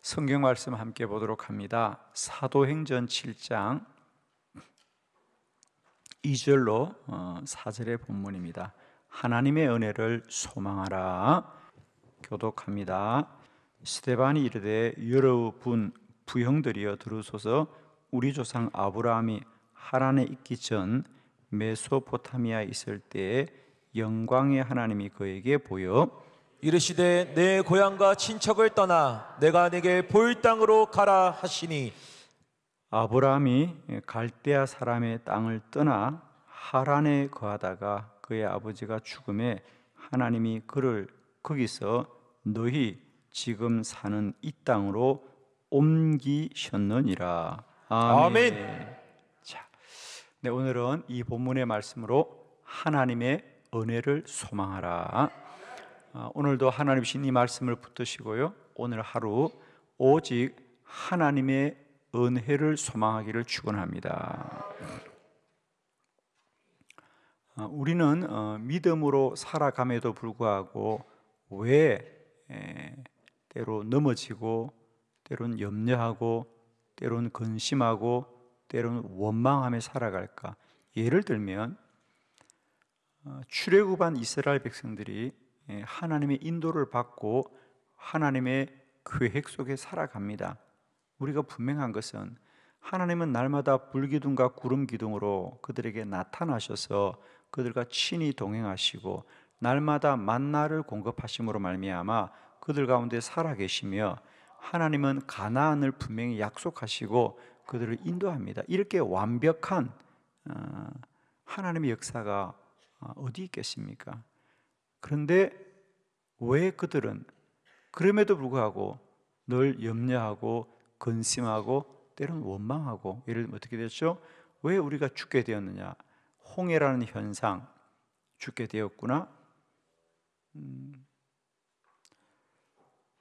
성경 말씀 함께 보도록 합니다. 사도행전 7장 2절로 4절의 본문입니다. 하나님의 은혜를 소망하라. 교독합니다. 스데반이 이르되 여러 분 부형들이여 들으소서. 우리 조상 아브라함이 하란에 있기 전 메소포타미아에 있을 때에 영광의 하나님이 그에게 보여 이르시되 내 고향과 친척을 떠나 내가 네게 보일 땅으로 가라 하시니, 아브라함이 갈대아 사람의 땅을 떠나 하란에 거하다가 그의 아버지가 죽음에 하나님이 그를 거기서 너희 지금 사는 이 땅으로 옮기셨느니라. 아멘. 자, 네, 오늘은 이 본문의 말씀으로 하나님의 은혜를 소망하라. 오늘도 하나님이신 이 말씀을 붙드시고요, 오늘 하루 오직 하나님의 은혜를 소망하기를 축원합니다. 우리는 믿음으로 살아감에도 불구하고 왜 때로 넘어지고, 때로는 염려하고, 때로는 근심하고, 때로는 원망하며 살아갈까? 예를 들면 출애굽한 이스라엘 백성들이 하나님의 인도를 받고 하나님의 계획 속에 살아갑니다. 우리가 분명한 것은 하나님은 날마다 불기둥과 구름기둥으로 그들에게 나타나셔서 그들과 친히 동행하시고 날마다 만나를 공급하심으로 말미암아 그들 가운데 살아계시며, 하나님은 가나안을 분명히 약속하시고 그들을 인도합니다. 이렇게 완벽한 하나님의 역사가 어디 있겠습니까? 그런데 왜 그들은 그럼에도 불구하고 늘 염려하고 근심하고 때로는 원망하고, 예를 들면 어떻게 됐죠? 왜 우리가 죽게 되었느냐? 홍해라는 현상, 죽게 되었구나.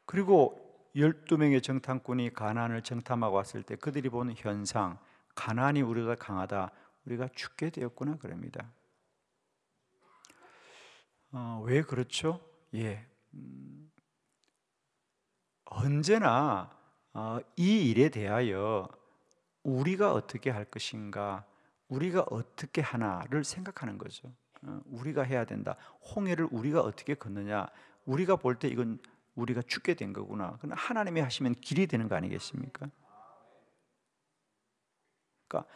그리고 12명의 정탐꾼이 가나안을 정탐하고 왔을 때 그들이 보는 현상, 가나안이 우리가 강하다, 우리가 죽게 되었구나 그럽니다. 왜 그렇죠? 언제나 이 일에 대하여 우리가 어떻게 할 것인가, 우리가 어떻게 하나를 생각하는 거죠. 우리가 해야 된다. 홍해를 우리가 어떻게 걷느냐, 우리가 볼 때 이건 우리가 죽게 된 거구나. 그러나 하나님이 하시면 길이 되는 거 아니겠습니까? 그러니까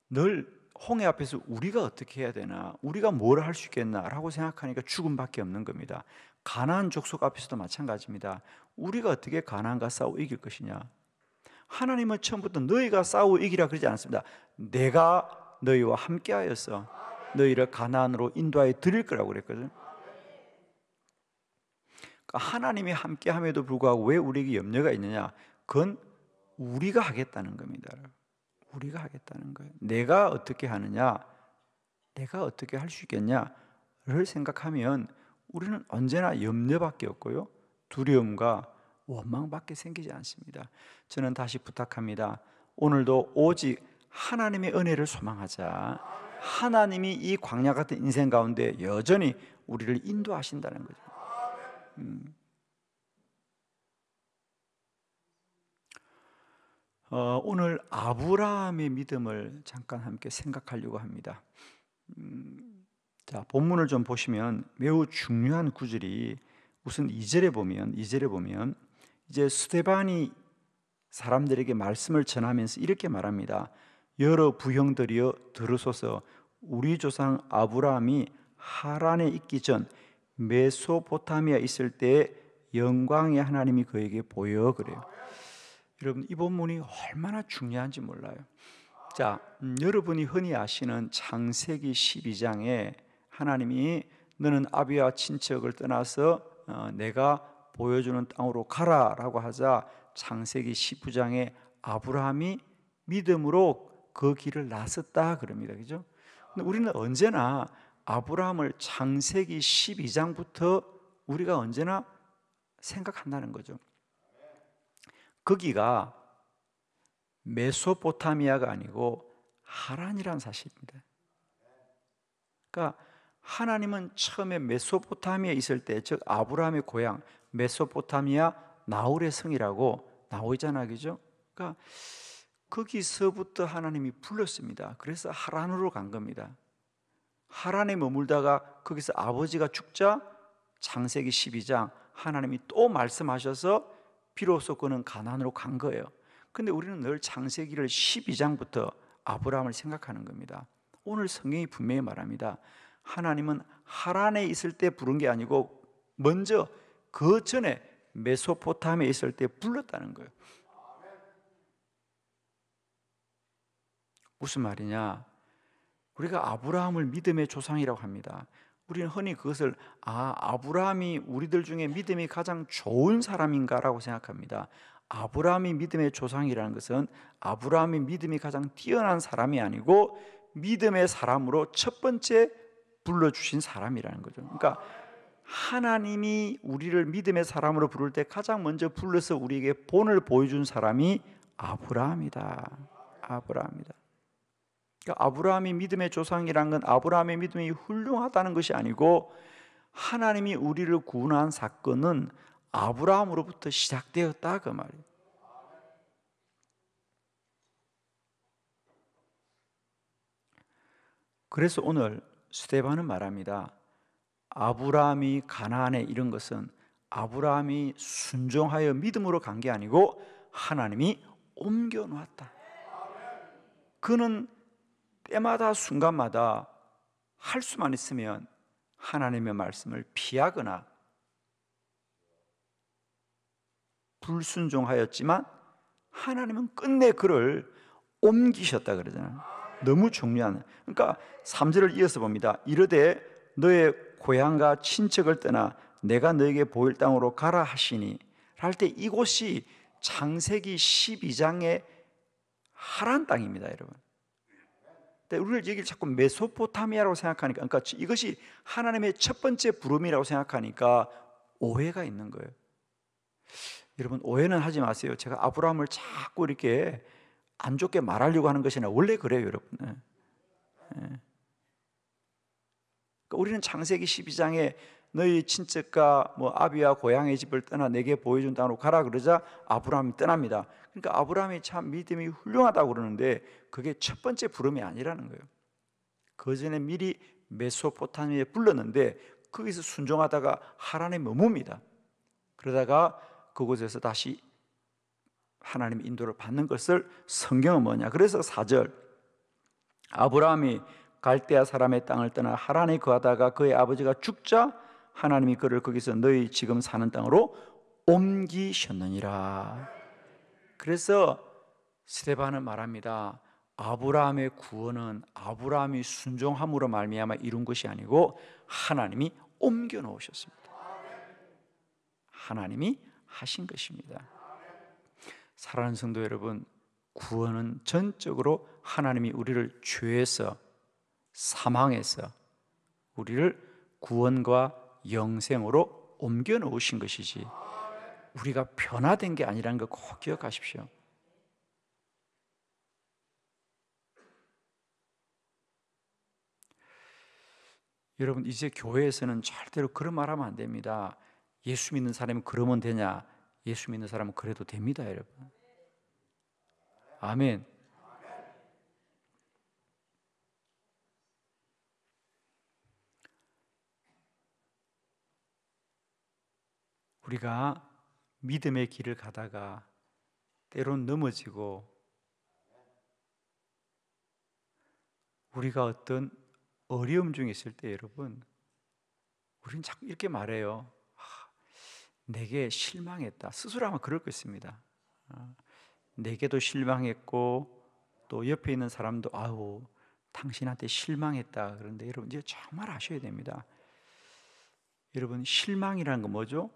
늘 홍해 앞에서 우리가 어떻게 해야 되나, 우리가 뭘 할 수 있겠나라고 생각하니까 죽음밖에 없는 겁니다. 가나안 족속 앞에서도 마찬가지입니다. 우리가 어떻게 가나안과 싸워 이길 것이냐? 하나님은 처음부터 너희가 싸워 이기라 그러지 않습니다. 내가 너희와 함께하여서 너희를 가나안으로 인도하여 드릴 거라고 그랬거든. 그러니까 하나님이 함께함에도 불구하고 왜 우리에게 염려가 있느냐? 그건 우리가 하겠다는 겁니다. 우리가 하겠다는 거예요. 내가 어떻게 하느냐, 내가 어떻게 할 수 있겠냐를 생각하면 우리는 언제나 염려밖에 없고요, 두려움과 원망밖에 생기지 않습니다. 저는 다시 부탁합니다. 오늘도 오직 하나님의 은혜를 소망하자. 하나님이 이 광야 같은 인생 가운데 여전히 우리를 인도하신다는 거죠. 오늘 아브라함의 믿음을 잠깐 함께 생각하려고 합니다. 자, 본문을 좀 보시면 매우 중요한 구절이 우선 2절에 보면 이제 스데반이 사람들에게 말씀을 전하면서 이렇게 말합니다. 여러 부형들이여 들으소서. 우리 조상 아브라함이 하란에 있기 전 메소포타미아 있을 때 영광의 하나님이 그에게 보여 그래요. 여러분, 이 본문이 얼마나 중요한지 몰라요. 자, 여러분이 흔히 아시는 창세기 12장에 하나님이 너는 아비와 친척을 떠나서 내가 보여주는 땅으로 가라라고 하자 창세기 19장에 아브라함이 믿음으로 그 길을 나섰다 그럽니다. 그죠? 근데 우리는 언제나 아브라함을 창세기 12장부터 우리가 언제나 생각한다는 거죠. 거기가 메소포타미아가 아니고 하란이라는 사실입니다. 그러니까 하나님은 처음에 메소포타미아에 있을 때, 즉 아브라함의 고향 메소포타미아 나홀의 성이라고 나오잖아, 그죠? 그러니까 거기서부터 하나님이 불렀습니다. 그래서 하란으로 간 겁니다. 하란에 머물다가 거기서 아버지가 죽자 창세기 12장 하나님이 또 말씀하셔서 비로소 그는 가나안으로 간 거예요. 근데 우리는 늘 창세기를 12장부터 아브라함을 생각하는 겁니다. 오늘 성경이 분명히 말합니다. 하나님은 하란에 있을 때 부른 게 아니고 먼저 그 전에 메소포타미아에 있을 때 불렀다는 거예요. 무슨 말이냐? 우리가 아브라함을 믿음의 조상이라고 합니다. 우리는 흔히 그것을 아브라함이 우리들 중에 믿음이 가장 좋은 사람인가라고 생각합니다. 아브라함이 믿음의 조상이라는 것은 아브라함이 믿음이 가장 뛰어난 사람이 아니고 믿음의 사람으로 첫 번째 불러주신 사람이라는 거죠. 그러니까 하나님이 우리를 믿음의 사람으로 부를 때 가장 먼저 불러서 우리에게 본을 보여준 사람이 아브라함이다. 아브라함이다. 그러니까 아브라함이 믿음의 조상이란 건 아브라함의 믿음이 훌륭하다는 것이 아니고 하나님이 우리를 구원한 사건은 아브라함으로부터 시작되었다 그 말이에요. 그래서 오늘 스데반은 말합니다. 아브라함이 가나안에 이른 것은 아브라함이 순종하여 믿음으로 간 게 아니고 하나님이 옮겨 놓았다. 그는 때마다 순간마다 할 수만 있으면 하나님의 말씀을 피하거나 불순종하였지만 하나님은 끝내 그를 옮기셨다 그러잖아요. 너무 중요한. 그러니까 3절을 이어서 봅니다. 이르되 너의 고향과 친척을 떠나 내가 너에게 보일 땅으로 가라 하시니 할 때 이곳이 창세기 12장의 하란 땅입니다, 여러분. 우리를 여기를 자꾸 메소포타미아라고 생각하니까, 그러니까 이것이 하나님의 첫 번째 부름이라고 생각하니까 오해가 있는 거예요. 여러분, 오해는 하지 마세요. 제가 아브라함을 자꾸 이렇게 안 좋게 말하려고 하는 것이 아니라 원래 그래요, 여러분. 그러니까 우리는 창세기 12장에 너희 친척과 아비와 고향의 집을 떠나 내게 보여준 땅으로 가라 그러자 아브라함이 떠납니다. 그러니까 아브라함이 참 믿음이 훌륭하다고 그러는데 그게 첫 번째 부름이 아니라는 거예요. 그 전에 미리 메소포타미아에 불렀는데 거기서 순종하다가 하란에 머뭅니다. 그러다가 그곳에서 다시 하나님의 인도를 받는 것을 성경은 뭐냐? 그래서 4절 아브라함이 갈대아 사람의 땅을 떠나 하란에 거하다가 그의 아버지가 죽자 하나님이 그를 거기서 너희 지금 사는 땅으로 옮기셨느니라. 그래서 스데반은 말합니다. 아브라함의 구원은 아브라함이 순종함으로 말미암아 이룬 것이 아니고 하나님이 옮겨 놓으셨습니다. 하나님이 하신 것입니다. 사랑하는 성도 여러분, 구원은 전적으로 하나님이 우리를 죄에서 사망에서 우리를 구원과 영생으로 옮겨 놓으신 것이지 우리가 변화된 게 아니라는 거 꼭 기억하십시오. 여러분, 이제 교회에서는 절대로 그런 말 하면 안 됩니다. 예수 믿는 사람이 그러면 되냐? 예수 믿는 사람은 그래도 됩니다, 여러분. 아멘. 우리가 믿음의 길을 가다가 때론 넘어지고 우리가 어떤 어려움 중에 있을 때 여러분, 우리는 자꾸 이렇게 말해요. 내게 실망했다. 스스로 아마 그럴 것입니다. 내게도 실망했고 또 옆에 있는 사람도 아우 당신한테 실망했다. 그런데 여러분 이제 정말 아셔야 됩니다. 여러분, 실망이라는 건 뭐죠?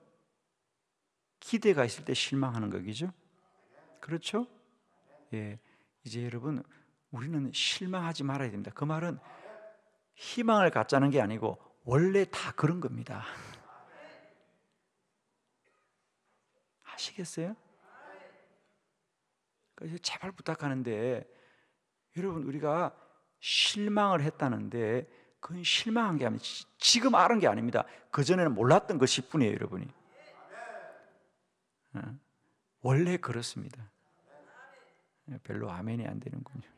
기대가 있을 때 실망하는 거겠죠? 그렇죠? 예, 이제 여러분 우리는 실망하지 말아야 됩니다. 그 말은 희망을 갖자는 게 아니고 원래 다 그런 겁니다. 아시겠어요? 그래서 제발 부탁하는데 여러분, 우리가 실망을 했다는데 그건 실망한 게 아니라 지금 알은 게 아닙니다. 그전에는 몰랐던 것일 뿐이에요, 여러분이. 원래 그렇습니다. 별로 아멘이 안 되는군요.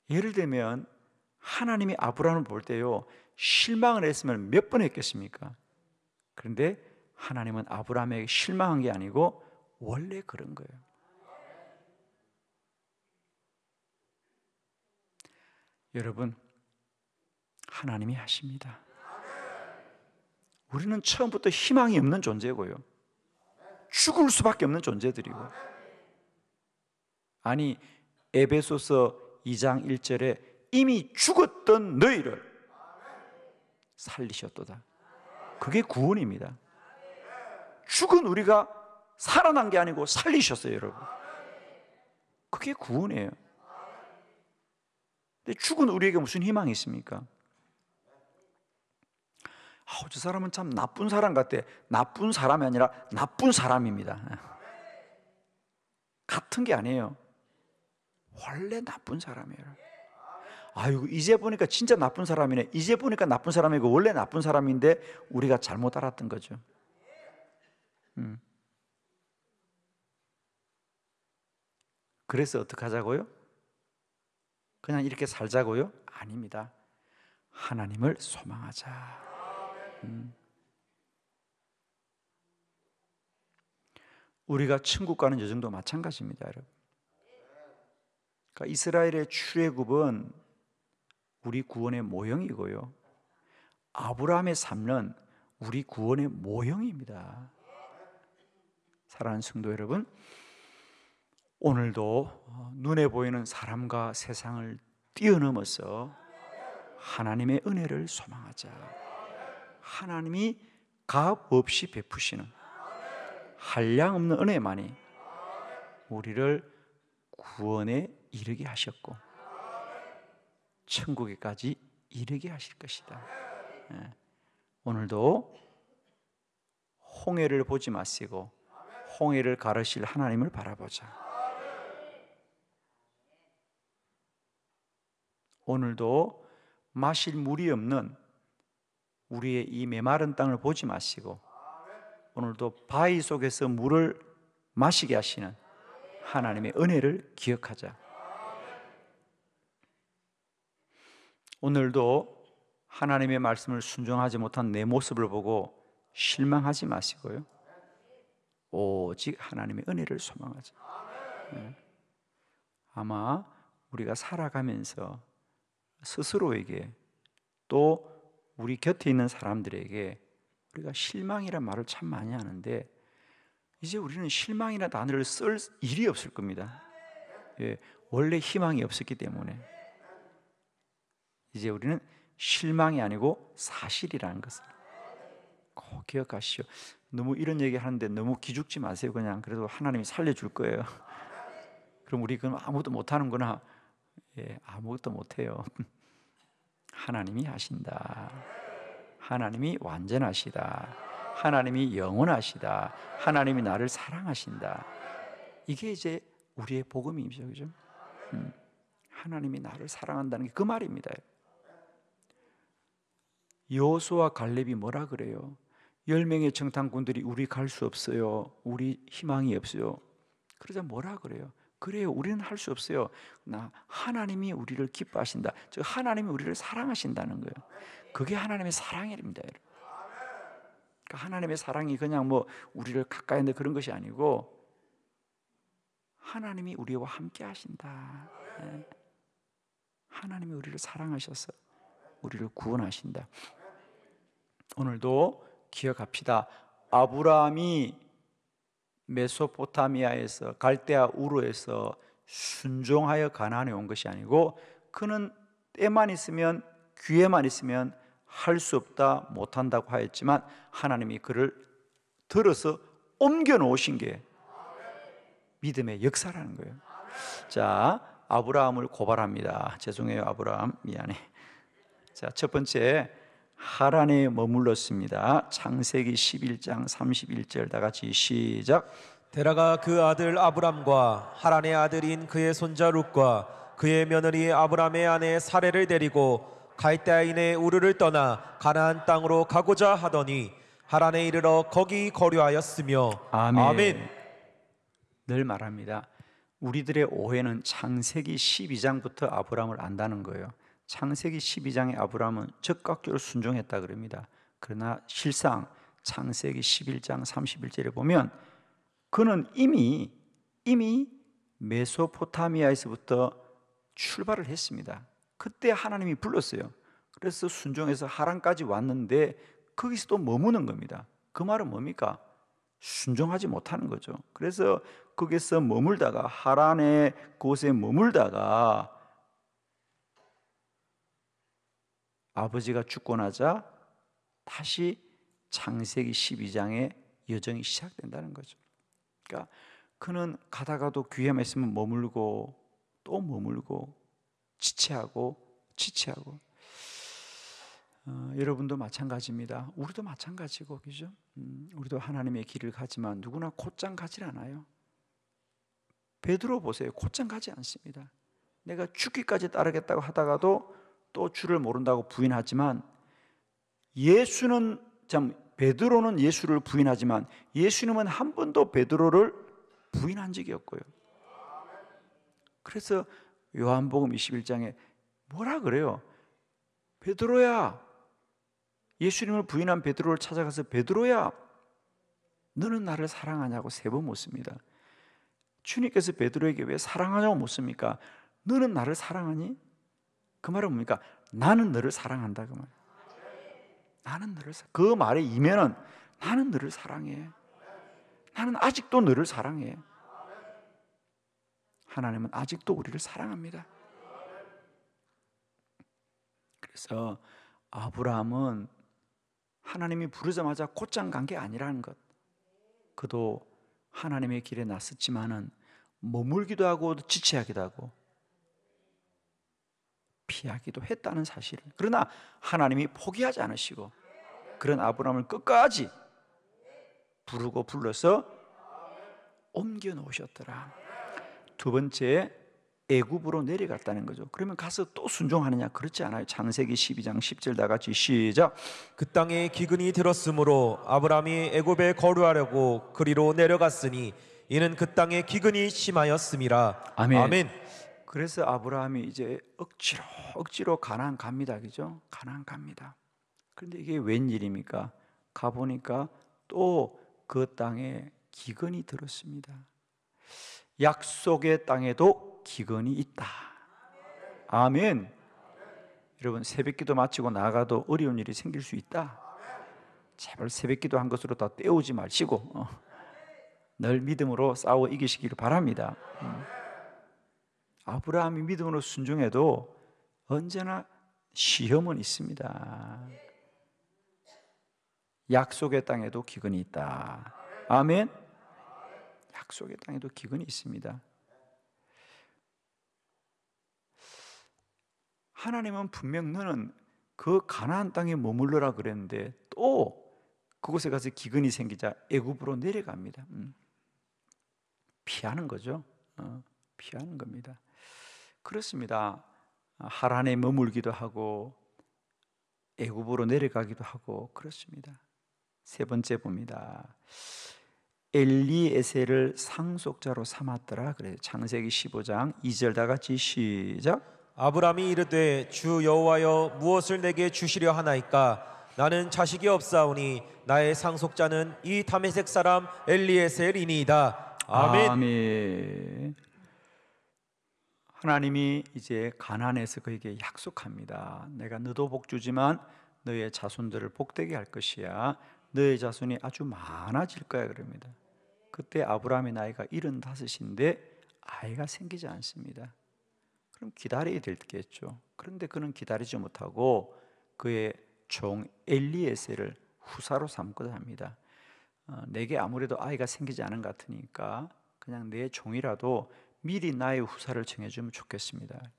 예를 들면 하나님이 아브라함을 볼 때요, 실망을 했으면 몇 번 했겠습니까? 그런데 하나님은 아브라함에게 실망한 게 아니고 원래 그런 거예요. 여러분, 하나님이 하십니다. 우리는 처음부터 희망이 없는 존재고요, 죽을 수밖에 없는 존재들이고, 아니 에베소서 2장 1절에 이미 죽었던 너희를 살리셨도다. 그게 구원입니다. 죽은 우리가 살아난 게 아니고 살리셨어요, 여러분. 그게 구원이에요. 근데 죽은 우리에게 무슨 희망이 있습니까? 저 사람은 참 나쁜 사람 같아. 나쁜 사람이 아니라 나쁜 사람입니다. 같은 게 아니에요. 원래 나쁜 사람이에요. 아이고, 이제 보니까 진짜 나쁜 사람이네. 이제 보니까 나쁜 사람이고 원래 나쁜 사람인데 우리가 잘못 알았던 거죠. 그래서 어떻게 하자고요? 그냥 이렇게 살자고요? 아닙니다. 하나님을 소망하자. 우리가 천국 가는 여정도 마찬가지입니다, 여러분. 그러니까 이스라엘의 출애굽은 우리 구원의 모형이고요, 아브라함의 삶은 우리 구원의 모형입니다. 사랑하는 성도 여러분, 오늘도 눈에 보이는 사람과 세상을 뛰어넘어서 하나님의 은혜를 소망하자. 하나님이 값 없이 베푸시는 한량없는 은혜만이 우리를 구원에 이르게 하셨고 천국에까지 이르게 하실 것이다. 오늘도 홍해를 보지 마시고 홍해를 가르실 하나님을 바라보자. 오늘도 마실 물이 없는 우리의 이 메마른 땅을 보지 마시고 오늘도 바위 속에서 물을 마시게 하시는 하나님의 은혜를 기억하자. 오늘도 하나님의 말씀을 순종하지 못한 내 모습을 보고 실망하지 마시고요, 오직 하나님의 은혜를 소망하자. 아마 우리가 살아가면서 스스로에게 또 우리 곁에 있는 사람들에게 우리가 실망이란 말을 참 많이 하는데 이제 우리는 실망이라는 단어를 쓸 일이 없을 겁니다. 원래 희망이 없었기 때문에 이제 우리는 실망이 아니고 사실이라는 것을 꼭 기억하시오. 너무 이런 얘기 하는데 너무 기죽지 마세요. 그냥 그래도 하나님이 살려줄 거예요. 그럼 우리 그럼 아무것도 못하는구나. 아무것도 못해요. 하나님이 하신다. 하나님이 완전하시다. 하나님이 영원하시다. 하나님이 나를 사랑하신다. 이게 이제 우리의 복음이죠, 그죠? 하나님이 나를 사랑한다는 게 그 말입니다. 여호수아와 갈렙이 뭐라 그래요? 10명의 정탐꾼들이 우리 갈 수 없어요. 우리 희망이 없어요. 그러자 뭐라 그래요? 그래요, 우리는 할 수 없어요. 하나님이 우리를 기뻐하신다. 즉 하나님이 우리를 사랑하신다는 거예요. 그게 하나님의 사랑입니다. 그러니까 하나님의 사랑이 그냥 뭐 우리를 가까이 한다 그런 것이 아니고 하나님이 우리와 함께 하신다. 하나님이 우리를 사랑하셔서 우리를 구원하신다. 오늘도 기억합시다. 아브라함이 메소포타미아에서 갈대아 우르에서 순종하여 가나안에 온 것이 아니고 그는 때만 있으면 기회만 있으면 할 수 없다 못한다고 하였지만 하나님이 그를 들어서 옮겨 놓으신 게 믿음의 역사라는 거예요. 자, 아브라함을 고발합니다. 죄송해요, 아브라함, 미안해. 자, 첫 번째, 하란에 머물렀습니다. 창세기 11장 31절 다 같이 시작. 데라가 그 아들 아브람과 하란의 아들인 그의 손자 룻과 그의 며느리 아브람의 아내 사레를 데리고 갈대아인의 우르를 떠나 가나안 땅으로 가고자 하더니 하란에 이르러 거기 거류하였으며 아멘. 아멘. 늘 말합니다. 우리들의 오해는 창세기 12장부터 아브라함을 안다는 거예요. 창세기 12장의 아브라함은 적극적으로 순종했다 그럽니다. 그러나 실상 창세기 11장 31절에 보면 그는 이미 메소포타미아에서부터 출발을 했습니다. 그때 하나님이 불렀어요. 그래서 순종해서 하란까지 왔는데 거기서 또 머무는 겁니다. 그 말은 뭡니까? 순종하지 못하는 거죠. 그래서 거기서 머물다가 하란의 곳에 머물다가 아버지가 죽고 나자 다시 창세기 12장의 여정이 시작된다는 거죠. 그러니까 그는 가다가도 귀에만 있으면 머물고 또 머물고 지체하고 여러분도 마찬가지입니다. 우리도 마찬가지고, 그죠? 우리도 하나님의 길을 가지만 누구나 곧장 가질 않아요. 베드로 보세요. 곧장 가지 않습니다. 내가 죽기까지 따르겠다고 하다가도 또 주를 모른다고 부인하지만 베드로는 예수를 부인하지만 예수님은 한 번도 베드로를 부인한 적이 없고요. 그래서 요한복음 21장에 뭐라 그래요? 베드로야, 예수님을 부인한 베드로를 찾아가서 베드로야, 너는 나를 사랑하냐고 3번 묻습니다. 주님께서 베드로에게 왜 사랑하냐고 묻습니까? 너는 나를 사랑하니? 그 말은 뭡니까? 나는 너를 사랑한다 그 말. 나는 너를 그 말의 이면은 나는 너를 사랑해. 나는 아직도 너를 사랑해. 하나님은 아직도 우리를 사랑합니다. 그래서 아브라함은 하나님이 부르자마자 곧장 간 게 아니라는 것. 그도 하나님의 길에 나섰지만은 머물기도 하고 지체하기도 하고 피하기도 했다는 사실을. 그러나 하나님이 포기하지 않으시고 그런 아브라함을 끝까지 부르고 불러서 옮겨 놓으셨더라. 두 번째, 애굽으로 내려갔다는 거죠. 그러면 가서 또 순종하느냐? 그렇지 않아요. 창세기 12장 10절 다 같이 시작. 그 땅에 기근이 들었으므로 아브라함이 애굽에 거류하려고 그리로 내려갔으니 이는 그 땅에 기근이 심하였음이라. 아멘. 아멘. 그래서 아브라함이 이제 억지로 가나안 갑니다. 그죠? 가나안 갑니다. 그런데 이게 웬일입니까? 가보니까 또 그 땅에 기근이 들었습니다. 약속의 땅에도 기근이 있다. 아멘. 여러분, 새벽기도 마치고 나가도 어려운 일이 생길 수 있다. 제발 새벽기도 한 것으로 다 때우지 마시고 늘 믿음으로 싸워 이기시기를 바랍니다. 아브라함이 믿음으로 순종해도 언제나 시험은 있습니다. 약속의 땅에도 기근이 있다. 아멘. 약속의 땅에도 기근이 있습니다. 하나님은 분명 너는 그 가나안 땅에 머물러라 그랬는데 또 그곳에 가서 기근이 생기자 애굽으로 내려갑니다. 피하는 거죠. 피하는 겁니다. 그렇습니다. 하란에 머물기도 하고 애굽으로 내려가기도 하고 그렇습니다. 세 번째 봅니다. 엘리에셀을 상속자로 삼았더라 그래요. 창세기 15장 2절 다 같이 시작. 아브라함이 이르되 주 여호와여 무엇을 내게 주시려 하나이까? 나는 자식이 없사오니 나의 상속자는 이 다메섹 사람 엘리에셀이니이다. 아멘. 아멘. 하나님이 이제 가나안에서 그에게 약속합니다. 내가 너도 복 주지만 너의 자손들을 복되게 할 것이야. 너의 자손이 아주 많아질 거야 그럽니다. 그때 아브라함의 나이가 75인데 아이가 생기지 않습니다. 그럼 기다려야 되겠죠. 그런데 그는 기다리지 못하고 그의 종 엘리에셀을 후사로 삼고자 합니다. 내게 아무래도 아이가 생기지 않은 것 같으니까 그냥 내 종이라도 미리 나의 후사를 정해주면 좋겠습니다.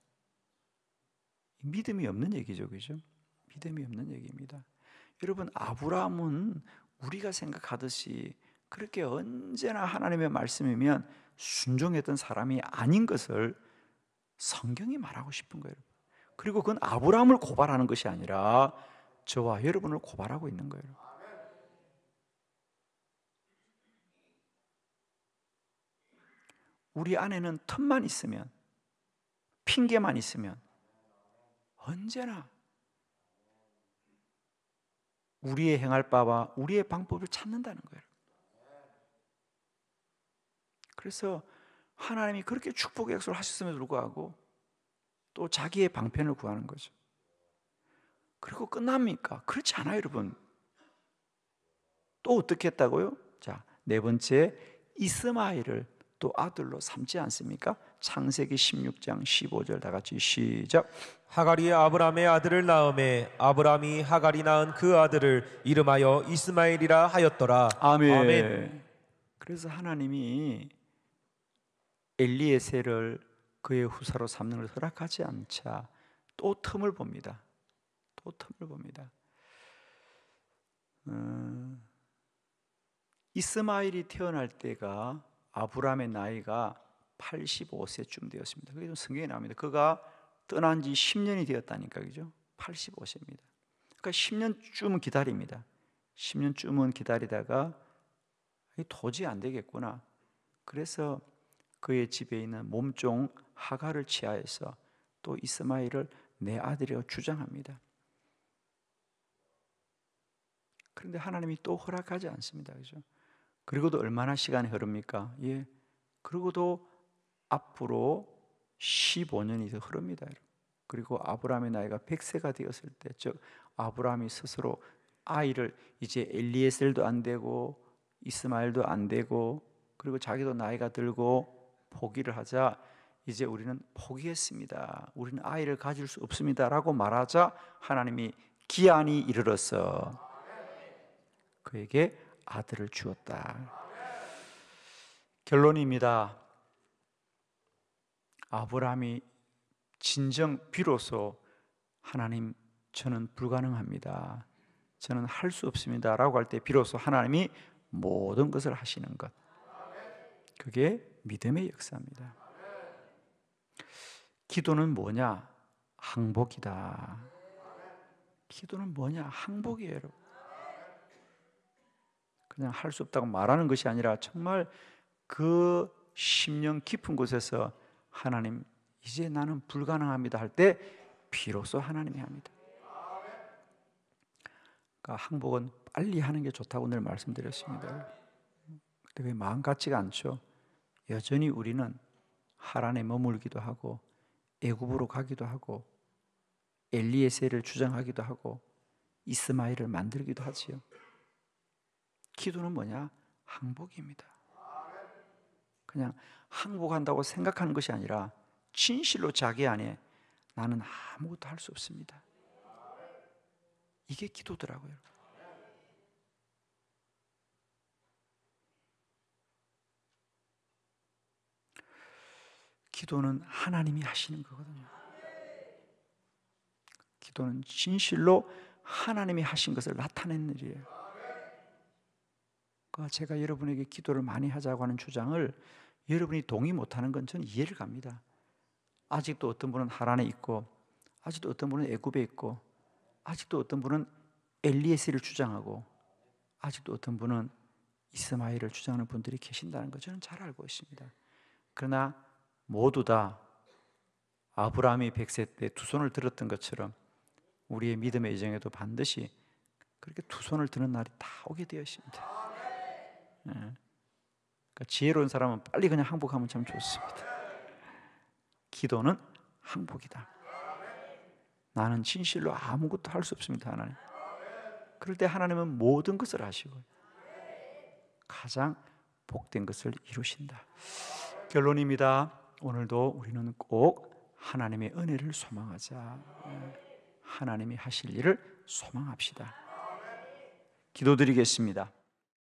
믿음이 없는 얘기죠, 그죠? 믿음이 없는 얘기입니다. 여러분, 아브라함은 우리가 생각하듯이 그렇게 언제나 하나님의 말씀이면 순종했던 사람이 아닌 것을 성경이 말하고 싶은 거예요. 그리고 그건 아브라함을 고발하는 것이 아니라 저와 여러분을 고발하고 있는 거예요. 우리 안에는 틈만 있으면, 핑계만 있으면 언제나 우리의 행할 바와 우리의 방법을 찾는다는 거예요. 그래서 하나님이 그렇게 축복의 약속을 하셨음에도 불구하고 또 자기의 방편을 구하는 거죠. 그리고 끝납니까? 그렇지 않아요, 여러분. 또 어떻게 했다고요? 자, 네 번째, 이스마엘을 또 아들로 삼지 않습니까? 창세기 16장 15절 다 같이 시작. 하갈이 아브람의 아들을 낳음에 아브람이 하갈이 낳은 그 아들을 이름하여 이스마엘이라 하였더라. 아멘. 아멘. 그래서 하나님이 엘리에셀을 그의 후사로 삼는 것을 허락하지 않자 또 틈을 봅니다. 또 틈을 봅니다. 이스마엘이 태어날 때가 아브람의 나이가 85세쯤 되었습니다. 그게 좀 성경에 나옵니다. 그가 떠난 지 10년이 되었다니까, 그죠? 85세입니다. 그러니까 10년쯤은 기다립니다. 10년쯤은 기다리다가 도저히 안 되겠구나. 그래서 그의 집에 있는 몸종 하갈을 취하여서 또 이스마엘을 내 아들이라고 주장합니다. 그런데 하나님이 또 허락하지 않습니다. 그죠? 그리고도 얼마나 시간이 흐릅니까? 예. 그리고도 앞으로 15년이 더 흐릅니다. 그리고 아브라함의 나이가 100세가 되었을 때, 즉 아브라함이 스스로 아이를 이제 엘리에셀도 안 되고 이스마엘도 안 되고 그리고 자기도 나이가 들고 포기를 하자 이제 우리는 포기했습니다. 우리는 아이를 가질 수 없습니다라고 말하자 하나님이 기한이 이르러서 그에게 아들을 주었다. 결론입니다. 아브라함이 진정 비로소 하나님 저는 불가능합니다. 저는 할 수 없습니다 라고 할 때 비로소 하나님이 모든 것을 하시는 것. 그게 믿음의 역사입니다. 기도는 뭐냐? 항복이다. 기도는 뭐냐? 항복이에요, 여러분. 그냥 할 수 없다고 말하는 것이 아니라 정말 그 심령 깊은 곳에서 하나님 이제 나는 불가능합니다 할 때 비로소 하나님이 합니다. 그러니까 항복은 빨리 하는 게 좋다고 늘 말씀드렸습니다. 근데 그게 마음 같지가 않죠. 여전히 우리는 하란에 머물기도 하고 애굽으로 가기도 하고 엘리에셀을 주장하기도 하고 이스마엘을 만들기도 하지요. 기도는 뭐냐? 항복입니다. 그냥 항복한다고 생각하는 것이 아니라 진실로 자기 안에 나는 아무것도 할 수 없습니다. 이게 기도더라고요. 기도는 하나님이 하시는 거거든요. 기도는 진실로 하나님이 하신 것을 나타내는 일이에요. 그러니까 제가 여러분에게 기도를 많이 하자고 하는 주장을 여러분이 동의 못하는 건 저는 이해를 갑니다. 아직도 어떤 분은 하란에 있고 아직도 어떤 분은 애굽에 있고 아직도 어떤 분은 엘리에셀을 주장하고 아직도 어떤 분은 이스마엘을 주장하는 분들이 계신다는 거 저는 잘 알고 있습니다. 그러나 모두 다 아브라함이 100세 때 두 손을 들었던 것처럼 우리의 믿음의 여정에도 반드시 그렇게 두 손을 드는 날이 다 오게 되어 있습니다. 그러니까 지혜로운 사람은 빨리 그냥 항복하면 참 좋습니다. 기도는 항복이다. 나는 진실로 아무것도 할 수 없습니다, 하나님. 그럴 때 하나님은 모든 것을 하시고 가장 복된 것을 이루신다. 결론입니다. 오늘도 우리는 꼭 하나님의 은혜를 소망하자. 하나님이 하실 일을 소망합시다. 기도드리겠습니다.